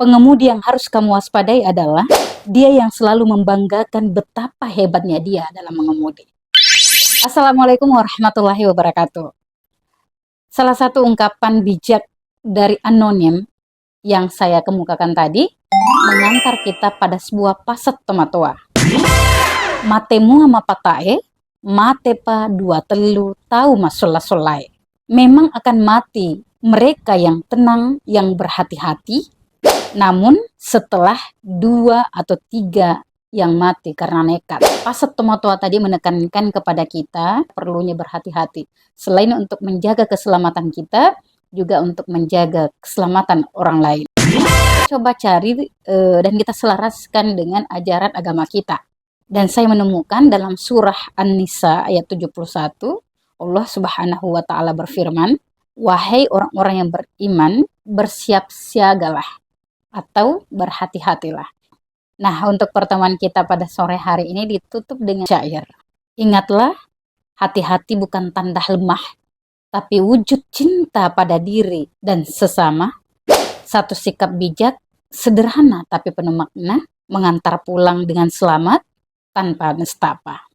Pengemudi yang harus kamu waspadai adalah dia yang selalu membanggakan betapa hebatnya dia dalam mengemudi. Assalamualaikum warahmatullahi wabarakatuh. Salah satu ungkapan bijak dari anonim yang saya kemukakan tadi mengantar kita pada sebuah pasat tomatoa. Matemu ama patae, mate pa dua telu tahu masolah-solai. Memang akan mati mereka yang tenang, yang berhati-hati, namun setelah 2 atau 3 yang mati karena nekat. Pasat tomatoa tadi menekankan kepada kita perlunya berhati-hati. Selain untuk menjaga keselamatan kita, juga untuk menjaga keselamatan orang lain. Coba cari dan kita selaraskan dengan ajaran agama kita. Dan saya menemukan dalam surah An-Nisa ayat 71, Allah Subhanahu wa taala berfirman, "Wahai orang-orang yang beriman, bersiap-siagalah atau berhati-hatilah." Nah, untuk pertemuan kita pada sore hari ini ditutup dengan syair. Ingatlah, hati-hati bukan tanda lemah, tapi wujud cinta pada diri dan sesama. Satu sikap bijak, sederhana tapi penuh makna, mengantar pulang dengan selamat tanpa nestapa.